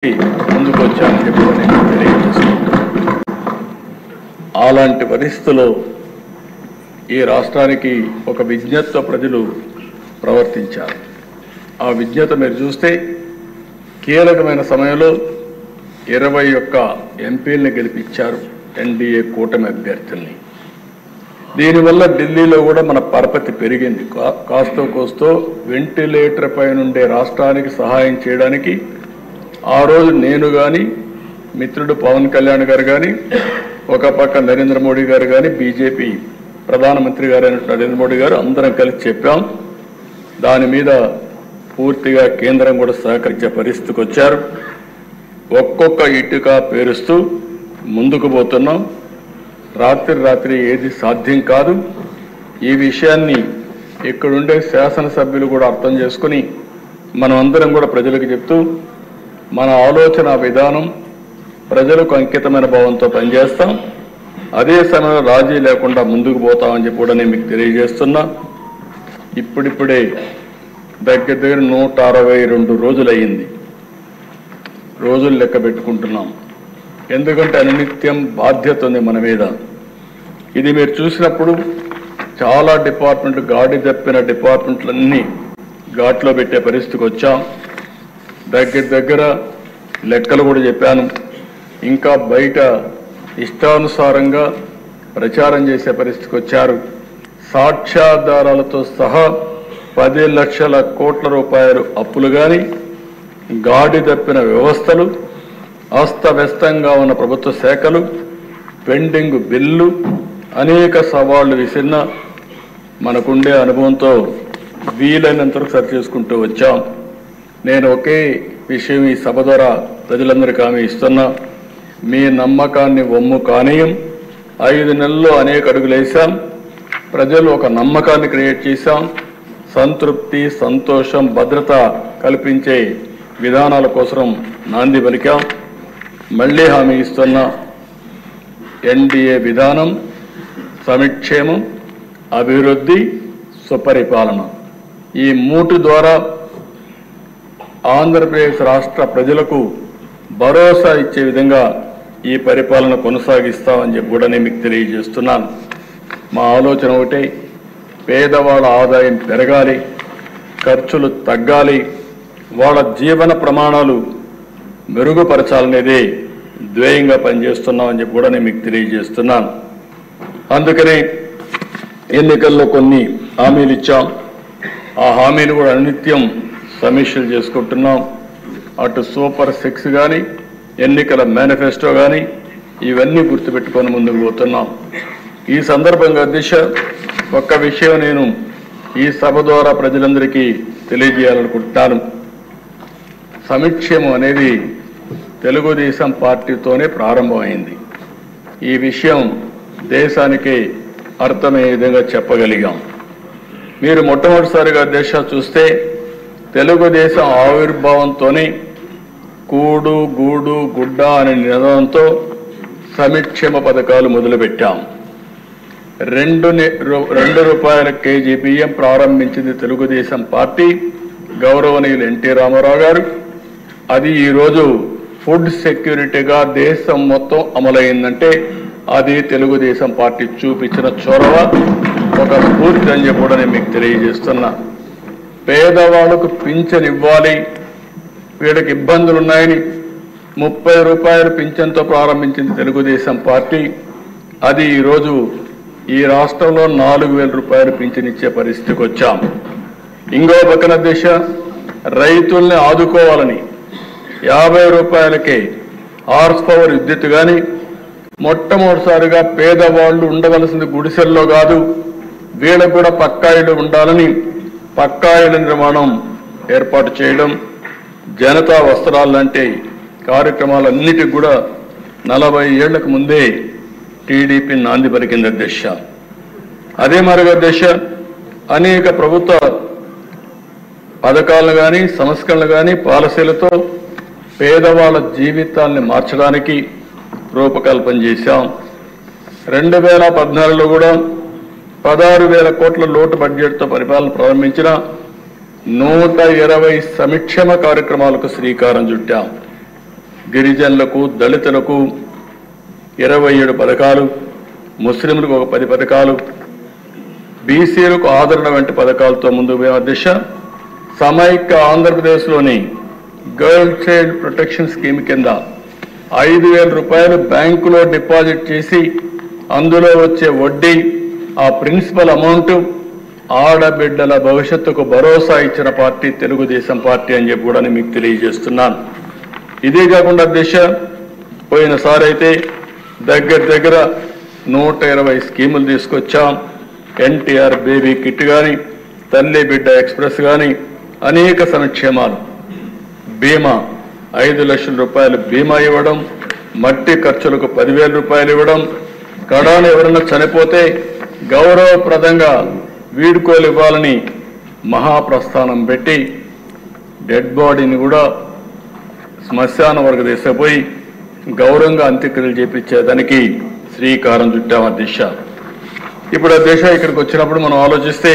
ముందుకు వచ్చామని చెప్పి నేను తెలియజేస్తున్నాను. అలాంటి పరిస్థితుల్లో ఈ రాష్ట్రానికి ఒక విజ్ఞతతో ప్రజలు ప్రవర్తించారు. ఆ విజ్ఞత మీరు చూస్తే కీలకమైన సమయంలో 21 ఎంపీలను గెలిపించారు ఎన్డీఏ కూటమి అభ్యర్థుల్ని. దీనివల్ల ఢిల్లీలో కూడా మన పరపతి పెరిగింది. కాస్తో కోస్తో వెంటిలేటర్ పై నుండే రాష్ట్రానికి సహాయం చేయడానికి ఆ రోజు నేను కానీ, మిత్రుడు పవన్ కళ్యాణ్ గారు కానీ, ఒక పక్క నరేంద్ర మోడీ గారు కానీ, బీజేపీ ప్రధానమంత్రి గారు అయినటువంటి నరేంద్ర మోడీ గారు అందరం కలిసి చెప్పాం. దాని మీద పూర్తిగా కేంద్రం కూడా సహకరించే పరిస్థితికి వచ్చారు. ఒక్కొక్క ఇటుక పేరుస్తూ ముందుకు పోతున్నాం. రాత్రి ఏది సాధ్యం కాదు. ఈ విషయాన్ని ఇక్కడుండే శాసనసభ్యులు కూడా అర్థం చేసుకుని మనం అందరం కూడా ప్రజలకు చెప్తూ మన ఆలోచన విధానం ప్రజలకు అంకితమైన భావంతో పనిచేస్తాం. అదే సమయంలో రాజీ లేకుండా ముందుకు పోతామని చెప్పి కూడా నేను మీకు తెలియజేస్తున్నా. ఇప్పుడిప్పుడే దగ్గర 162 రోజులు అయ్యింది. రోజులు లెక్క పెట్టుకుంటున్నాం. ఎందుకంటే అనునిత్యం బాధ్యత ఉంది మన మీద. ఇది మీరు చూసినప్పుడు చాలా డిపార్ట్మెంట్ గాడి తప్పిన డిపార్ట్మెంట్లన్నీ ఘాట్లో పెట్టే పరిస్థితికి వచ్చాం. దగ్గర లెక్కలు కూడా చెప్పాను. ఇంకా బయట ఇష్టానుసారంగా ప్రచారం చేసే పరిస్థితికి వచ్చారు. సాక్ష్యాధారాలతో సహా 10 లక్షల కోట్ల రూపాయలు అప్పులు కానీ, గాడి తప్పిన వ్యవస్థలు, అస్తవ్యస్తంగా ఉన్న ప్రభుత్వ శాఖలు, పెండింగ్ బిల్లు, అనేక సవాళ్లు విసిరిన మనకుండే అనుభవంతో వీలైనంతవరకు సరి చేసుకుంటూ వచ్చాం. నేను ఒకే విషయం ఈ సభ ద్వారా ప్రజలందరికీ హామీ ఇస్తున్నా. మీ నమ్మకాన్ని వమ్ము కానీయం. 5 నెలల్లో అనేక అడుగులు వేశాం. ప్రజలు ఒక నమ్మకాన్ని క్రియేట్ చేశాం. సంతృప్తి, సంతోషం, భద్రత కల్పించే విధానాల కోసం నాంది పలికాం. మళ్ళీ హామీ ఇస్తున్నా. ఎన్డీఏ విధానం సంక్షేమం, అభివృద్ధి, సుపరిపాలన ఈ 3 ద్వారా ఆంధ్రప్రదేశ్ రాష్ట్ర ప్రజలకు భరోసా ఇచ్చే విధంగా ఈ పరిపాలన కొనసాగిస్తామని చెప్పి కూడా నేను మీకు తెలియజేస్తున్నాను. మా ఆలోచన ఒకటే, పేదవాళ్ళ ఆదాయం పెరగాలి, ఖర్చులు తగ్గాలి, వాళ్ళ జీవన ప్రమాణాలు మెరుగుపరచాలనేదే ధ్యేయంగా పనిచేస్తున్నామని చెప్పి కూడా నేను మీకు తెలియజేస్తున్నాను. అందుకనే ఎన్నికల్లో కొన్ని హామీలు ఇచ్చాం. ఆ హామీలు కూడా అనునిత్యం సమీక్షలు చేసుకుంటున్నాం. అటు సూపర్ 6 కానీ, ఎన్నికల మేనిఫెస్టో కానీ ఇవన్నీ గుర్తుపెట్టుకొని ముందుకు పోతున్నాం. ఈ సందర్భంగా అధ్యక్ష ఒక్క విషయం నేను ఈ సభ ద్వారా ప్రజలందరికీ తెలియజేయాలనుకుంటున్నాను. సంక్షేమం అనేది తెలుగుదేశం పార్టీతోనే ప్రారంభమైంది. ఈ విషయం దేశానికి అర్థమయ్యే విధంగా చెప్పగలిగాం. మీరు మొట్టమొదటిసారిగా అధ్యక్ష చూస్తే తెలుగుదేశం ఆవిర్భావంతోనే కూడు, గూడు, గుడ్డ అనే నినాదంతో సంక్షేమ పథకాలు మొదలుపెట్టాం. 2 రూపాయల కేజీ బియ్యం ప్రారంభించింది తెలుగుదేశం పార్టీ, గౌరవనీయులు ఎన్టీ రామారావు గారు. అది ఈరోజు ఫుడ్ సెక్యూరిటీగా దేశం మొత్తం అమలైందంటే అది తెలుగుదేశం పార్టీ చూపించిన చొరవ, ఒక స్ఫూర్తి అని చెప్పి కూడా నేను మీకు తెలియజేస్తున్నా. పేదవాళ్లకు పింఛన్ ఇవ్వాలి, వీళ్ళకి ఇబ్బందులు ఉన్నాయని 30 రూపాయల పింఛన్తో ప్రారంభించింది తెలుగుదేశం పార్టీ. అది ఈరోజు ఈ రాష్ట్రంలో 4,000 రూపాయలు పింఛన్ ఇచ్చే పరిస్థితికి వచ్చాం. ఇంకో పక్కన దిశ రైతుల్ని ఆదుకోవాలని 50 రూపాయలకే హార్స్ పవర్ విద్యుత్ కానీ, మొట్టమొదటిసారిగా పేదవాళ్లు ఉండవలసింది గుడిసెల్లో కాదు, వీళ్ళకు కూడా పక్కా ఇళ్ళు ఉండాలని పక్కా ఇళ్ల నిర్మాణం ఏర్పాటు చేయడం, జనతా వస్త్రాలు లాంటి కార్యక్రమాలన్నిటికి కూడా 40 ఏళ్లకు ముందే టీడీపీ నాంది పలికింది అధ్యక్ష. అదే మరొక అధ్యక్ష అనేక ప్రభుత్వ పథకాలను కానీ, సంస్కరణలు కానీ, పాలసీలతో పేదవాళ్ళ జీవితాల్ని మార్చడానికి రూపకల్పన చేశాం. 2014లో కూడా 16,000 కోట్ల లోటు బడ్జెట్తో పరిపాలన ప్రారంభించిన 120 సంక్షేమ కార్యక్రమాలకు శ్రీకారం చుట్టాం. గిరిజనులకు, దళితులకు 27 పథకాలు, ముస్లింలకు ఒక 10 పథకాలు, బీసీలకు ఆదరణ వంటి పథకాలతో ముందుకు పోయే దిశ. సమైక్య ఆంధ్రప్రదేశ్లోని గర్ల్ చైల్డ్ ప్రొటెక్షన్ స్కీమ్ కింద 5,000 రూపాయలు బ్యాంకులో డిపాజిట్ చేసి అందులో వచ్చే వడ్డీ, ఆ ప్రిన్సిపల్ అమౌంట్ ఆడబిడ్డల భవిష్యత్తుకు భరోసా ఇచ్చిన పార్టీ తెలుగుదేశం పార్టీ అని చెప్పి కూడా మీకు తెలియజేస్తున్నాను. ఇదే కాకుండా దిశ పోయినసారి అయితే దగ్గర 120 స్కీములు తీసుకొచ్చాం. ఎన్టీఆర్ బేబీ కిట్ కానీ, తల్లి బిడ్డ ఎక్స్ప్రెస్ కానీ, అనేక సంక్షేమాలు, బీమా 5 లక్షల రూపాయలు బీమా ఇవ్వడం, మట్టి ఖర్చులకు 10,000 రూపాయలు ఇవ్వడం, కడాన ఎవరైనా చనిపోతే గౌరవప్రదంగా వీడ్కోలు ఇవ్వాలని మహాప్రస్థానం పెట్టి డెడ్ బాడీని కూడా శ్మశాన వర్గ తీసుకుపోయి గౌరవంగా అంత్యక్రియలు చేపించేదానికి శ్రీకారం చుట్టాం దిశ. ఇప్పుడు ఆ దిశ ఇక్కడికి వచ్చినప్పుడు మనం ఆలోచిస్తే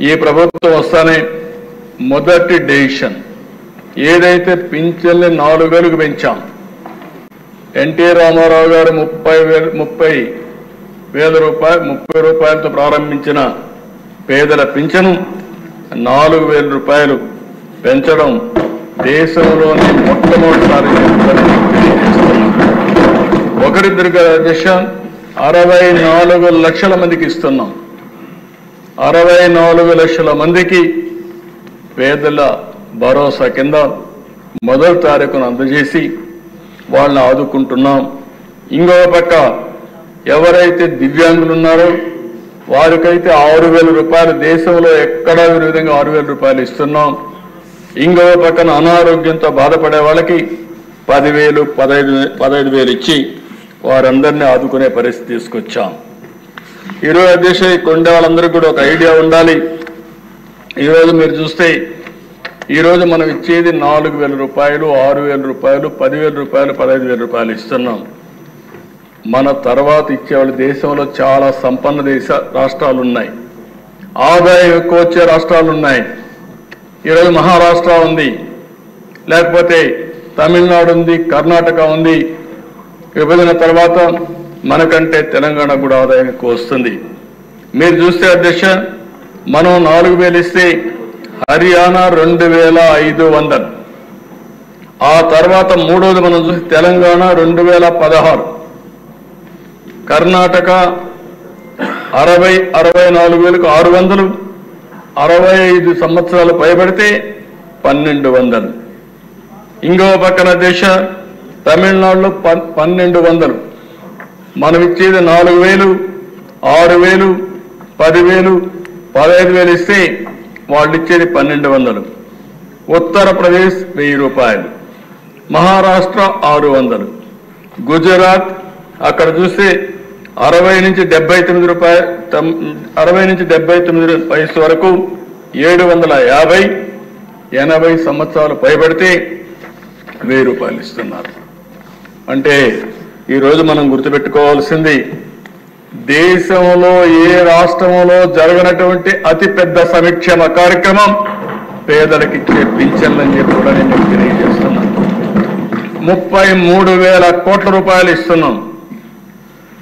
ఈ ప్రభుత్వం వస్తానే మొదటి డెసిషన్ ఏదైతే పింఛన్లు 4,000కు పెంచాం. ఎన్టీ రామారావు గారు 30,000 రూపాయలతో ప్రారంభించిన పేదల పింఛను 4,000 రూపాయలు పెంచడం దేశంలోని మొట్టమొదటిసారి ఒకరిద్దరు దిశ 64 లక్షల మందికి ఇస్తున్నాం. 64 లక్షల మందికి పేదల భరోసా కింద మొదటి తారీఖును అందజేసి వాళ్ళని ఆదుకుంటున్నాం. ఇంకో పక్క ఎవరైతే దివ్యాంగులు ఉన్నారో వారికైతే 6,000 రూపాయలు, దేశంలో ఎక్కడా ఈ విధంగా 6,000 రూపాయలు ఇస్తున్నాం. ఇంకో పక్కన అనారోగ్యంతో బాధపడే వాళ్ళకి 10,000, 15,000 ఇచ్చి వారందరినీ ఆదుకునే పరిస్థితి తీసుకొచ్చాం. ఈరోజు అధ్యక్ష కొండే వాళ్ళందరికీ కూడా ఒక ఐడియా ఉండాలి. ఈరోజు మీరు చూస్తే ఈరోజు మనం ఇచ్చేది 4,000 రూపాయలు, 6,000 రూపాయలు, 10,000 రూపాయలు, 15,000 రూపాయలు ఇస్తున్నాం. మన తర్వాత ఇచ్చేవాళ్ళు దేశంలో చాలా సంపన్న రాష్ట్రాలు ఉన్నాయి, ఆదాయం ఎక్కువ వచ్చే రాష్ట్రాలు ఉన్నాయి. ఈరోజు మహారాష్ట్ర ఉంది, లేకపోతే తమిళనాడు ఉంది, కర్ణాటక ఉంది. విభజన తర్వాత మనకంటే తెలంగాణ కూడా ఆదాయం ఎక్కువ వస్తుంది. మీరు చూస్తే అధ్యక్ష మనం 4,000 ఇస్తే హర్యానా 2,500, ఆ తర్వాత మూడోది మనం చూస్తే తెలంగాణ 2,016, కర్ణాటక 64,600, 65 సంవత్సరాలు పైబడితే 1,200. ఇంకో పక్కన దేశ తమిళనాడులో 1,200. మనం ఇచ్చేది 4,000, 6,000, 10,000, 15,000 ఇస్తే వాళ్ళు ఇచ్చేది 1,200. ఉత్తరప్రదేశ్ 1,000 రూపాయలు, మహారాష్ట్ర 600, గుజరాత్ అక్కడ చూస్తే 60 నుంచి 79 రూపాయలు, 60 నుంచి 79 వయసు వరకు 750, 80 సంవత్సరాలు పైబడితే 1,000 రూపాయలు ఇస్తున్నారు. అంటే ఈరోజు మనం గుర్తుపెట్టుకోవాల్సింది దేశంలో ఏ రాష్ట్రంలో జరగనటువంటి అతిపెద్ద సంక్షేమ కార్యక్రమం పేదలకు ఇచ్చే పింఛన్లని చెప్పి కూడా నేను తెలియజేస్తున్నాను. 33,000 కోట్ల రూపాయలు ఇస్తున్నాం.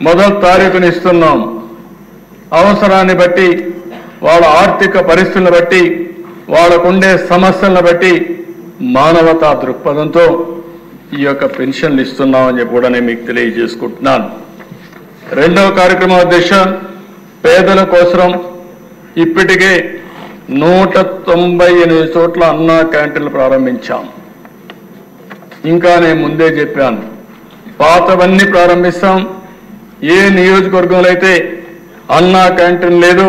మొదటి తారీఖుని ఇస్తున్నాం. అవసరాన్ని బట్టి, వాళ్ళ ఆర్థిక పరిస్థితులను బట్టి, వాళ్ళకుండే సమస్యలను బట్టి మానవతా దృక్పథంతో ఈ యొక్క పెన్షన్లు ఇస్తున్నామని చెప్పి కూడా నేను మీకు తెలియజేసుకుంటున్నాను. రెండవ కార్యక్రమం అధ్యక్ష పేదల కోసం ఇప్పటికే 198 చోట్ల అన్నా క్యాంటీన్లు ప్రారంభించాం. ఇంకా నేను ముందే చెప్పాను, పాతవన్నీ ప్రారంభిస్తాం. ఏ నియోజకవర్గంలో అయితే అన్నా క్యాంటీన్ లేదు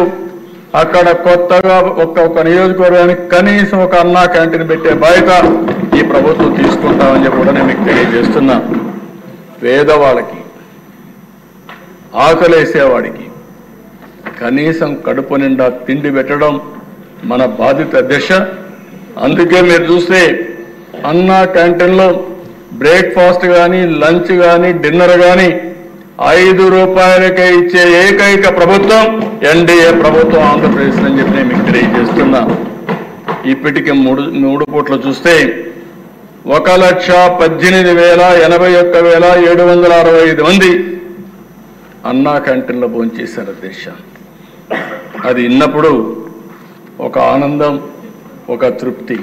అక్కడ కొత్తగా ఒక్కొక్క నియోజకవర్గానికి కనీసం ఒక అన్నా క్యాంటీన్ పెట్టే బాధ్యత ఈ ప్రభుత్వం తీసుకుంటామని చెప్పి కూడా నేను మీకు తెలియజేస్తున్నా. పేదవాళ్ళకి, ఆకలేసేవాడికి కనీసం కడుపు నిండా తిండి పెట్టడం మన బాధ్యత అధ్యక్ష. అందుకే మీరు చూస్తే అన్నా క్యాంటీన్లో బ్రేక్ఫాస్ట్ కానీ, లంచ్ కానీ, డిన్నర్ కానీ 5 రూపాయలకే ఇచ్చే ఏకైక ప్రభుత్వం ఎన్డీఏ ప్రభుత్వం ఆంధ్రప్రదేశ్ అని చెప్పి నేను మీకు తెలియజేస్తున్నా. ఇప్పటికే 3 పూట్ల చూస్తే 1,18,81,765 మంది అన్నా క్యాంటీన్లో భోంచేశారు అధ్యక్ష. అది విన్నప్పుడు ఒక ఆనందం, ఒక తృప్తి.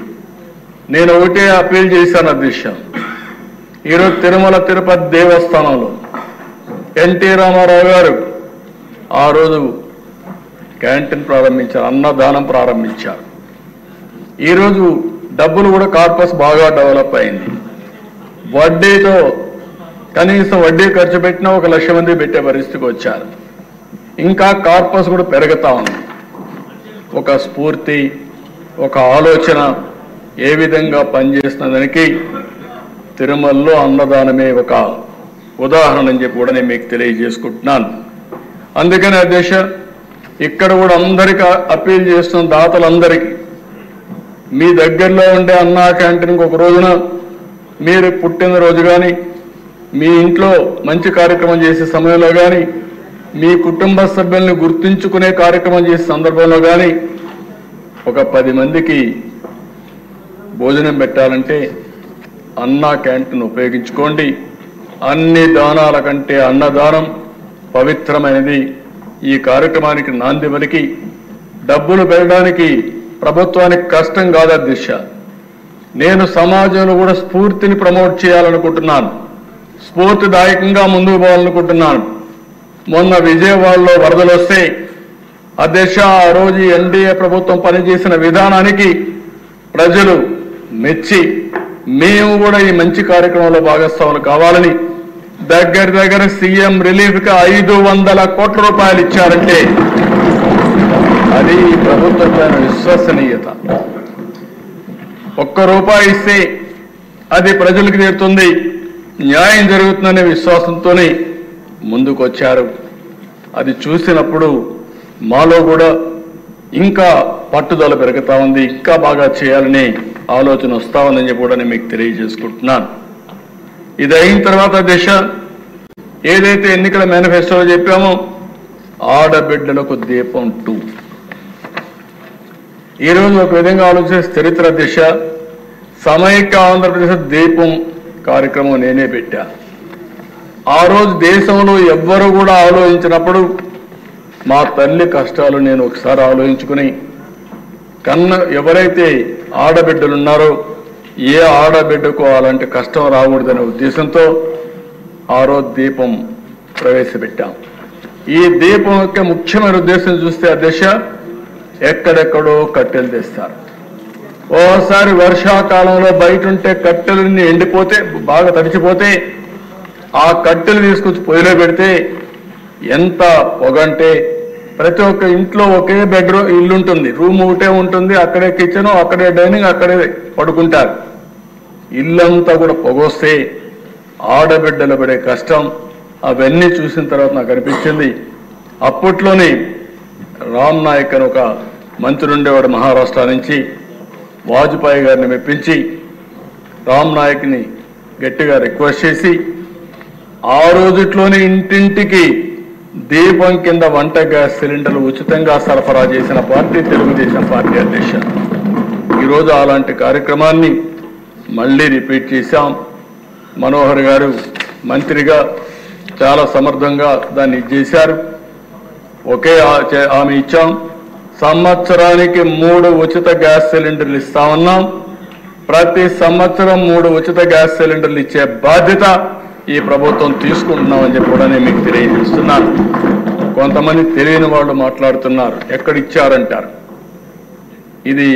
నేను ఒకటే అప్పీల్ చేశాను అధ్యక్ష. ఈరోజు తిరుమల తిరుపతి దేవస్థానంలో ఎన్టీ రామారావు గారు ఆ రోజు క్యాంటీన్ ప్రారంభించారు, అన్నదానం ప్రారంభించారు. ఈరోజు డబ్బులు కూడా కార్పస్ బాగా డెవలప్ అయింది. వడ్డీతో కనీసం వడ్డీ ఖర్చు పెట్టినా 1,00,000 మంది పెట్టే పరిస్థితికి వచ్చారు. ఇంకా కార్పస్ కూడా పెరుగుతా ఉంది. ఒక స్ఫూర్తి, ఒక ఆలోచన ఏ విధంగా పనిచేస్తున్నదానికి తిరుమలలో అన్నదానమే ఒక ఉదాహరణ అని చెప్పి కూడా నేను మీకు తెలియజేసుకుంటున్నాను. అందుకని అధ్యక్ష, ఇక్కడ కూడా అందరికీ అప్పీల్ చేస్తున్న దాతలందరికీ, మీ దగ్గరలో ఉండే అన్నా క్యాంటీన్కి ఒక రోజున మీరు పుట్టినరోజు కానీ, మీ ఇంట్లో మంచి కార్యక్రమం చేసే సమయంలో కానీ, మీ కుటుంబ సభ్యుల్ని గుర్తుంచుకునే కార్యక్రమం చేసే సందర్భంలో కానీ ఒక 10 మందికి భోజనం పెట్టాలంటే అన్నా క్యాంటీన్ ఉపయోగించుకోండి. అన్ని దానాల కంటే అన్నదానం పవిత్రమైనది. ఈ కార్యక్రమానికి నాంది పలికి డబ్బులు పెట్టడానికి ప్రభుత్వానికి కష్టం కాదు అధ్యక్ష. నేను సమాజంలో కూడా స్ఫూర్తిని ప్రమోట్ చేయాలనుకుంటున్నాను, స్ఫూర్తిదాయకంగా ముందుకు పోవాలనుకుంటున్నాను. మొన్న విజయవాడలో వరదలు వస్తే అధ్యక్ష, ఆ రోజు ఎన్డీఏ ప్రభుత్వం పనిచేసిన విధానానికి ప్రజలు మెచ్చి మేము కూడా ఈ మంచి కార్యక్రమంలో భాగస్వాములు కావాలని దగ్గర సీఎం రిలీఫ్కి 500 కోట్ల రూపాయలు ఇచ్చారంటే అది ప్రభుత్వం పైన విశ్వసనీయత. ₹1 ఇస్తే అది ప్రజలకు చేరుతుంది, న్యాయం జరుగుతుందనే విశ్వాసంతోనే ముందుకు వచ్చారు. అది చూసినప్పుడు మాలో కూడా ఇంకా పట్టుదల పెరుగుతా ఉంది, ఇంకా బాగా చేయాలని ఆలోచన వస్తా ఉందని చెప్పి కూడా నేను మీకు తెలియజేసుకుంటున్నాను. ఇది అయిన తర్వాత దిశ ఏదైతే ఎన్నికల మేనిఫెస్టోలో చెప్పామో ఆడబిడ్డలకు దీపం 2. ఈరోజు ఒక విధంగా ఆలోచిస్తే చరిత్ర దిశ సమైక్య ఆంధ్రప్రదేశ్ దీపం కార్యక్రమం నేనే పెట్టా. ఆ రోజు దేశంలో ఎవ్వరూ కూడా ఆలోచించినప్పుడు మా తల్లి కష్టాలు నేను ఒకసారి ఆలోచించుకుని ఎవరైతే ఆడబిడ్డలు ఉన్నారో ఏ ఆడబిడ్డకు అలాంటి కష్టం రాకూడదనే ఉద్దేశంతో ఆ రోజు దీపం ప్రవేశపెట్టాం. ఈ దీపం యొక్క ముఖ్యమైన ఉద్దేశం చూస్తే అధ్యక్ష, ఎక్కడెక్కడో కట్టెలు తెస్తారు. ఓసారి వర్షాకాలంలో బయట ఉంటే కట్టెలన్నీ ఎండిపోతే బాగా తడిచిపోతే ఆ కట్టెలు తీసుకొచ్చి పొయ్యిలో పెడితే ఎంత పొగంటే, ప్రతి ఒక్క ఇంట్లో ఒకే బెడ్రూమ్ ఇల్లు ఉంటుంది, రూమ్ ఒకటే ఉంటుంది, అక్కడే కిచెన్, అక్కడే డైనింగ్, అక్కడే పడుకుంటారు. ఇల్లంతా కూడా పొగొస్తే ఆడబిడ్డలు పడే కష్టం అవన్నీ చూసిన తర్వాత నాకు అనిపించింది. అప్పట్లోనే రామ్ నాయక్ అని ఒక మంత్రి ఉండేవాడు మహారాష్ట్ర నుంచి, వాజ్పేయి గారిని మెప్పించి రామ్ నాయక్ని గట్టిగా రిక్వెస్ట్ చేసి ఆ రోజుట్లోనే ఇంటింటికి దీపం కింద వంట గ్యాస్ సిలిండర్లు ఉచితంగా సరఫరా చేసిన పార్టీ తెలుగుదేశం పార్టీ అధ్యక్ష. ఈరోజు అలాంటి కార్యక్రమాన్ని మళ్ళీ రిపీట్ చేశాం. మనోహర్ గారు మంత్రిగా చాలా సమర్థంగా దాన్ని చేశారు. ఒకే హామీ ఇచ్చాం, సంవత్సరానికి 3 ఉచిత గ్యాస్ సిలిండర్లు ఇస్తామన్నాం. ప్రతి సంవత్సరం 3 ఉచిత గ్యాస్ సిలిండర్లు ఇచ్చే బాధ్యత ఈ ప్రభుత్వం తీసుకుంటున్నామని చెప్పి కూడా నేను మీకు తెలియజేస్తున్నాను. కొంతమంది తెలియని వాళ్ళు మాట్లాడుతున్నారు, ఎక్కడిచ్చారంటారు. ఇది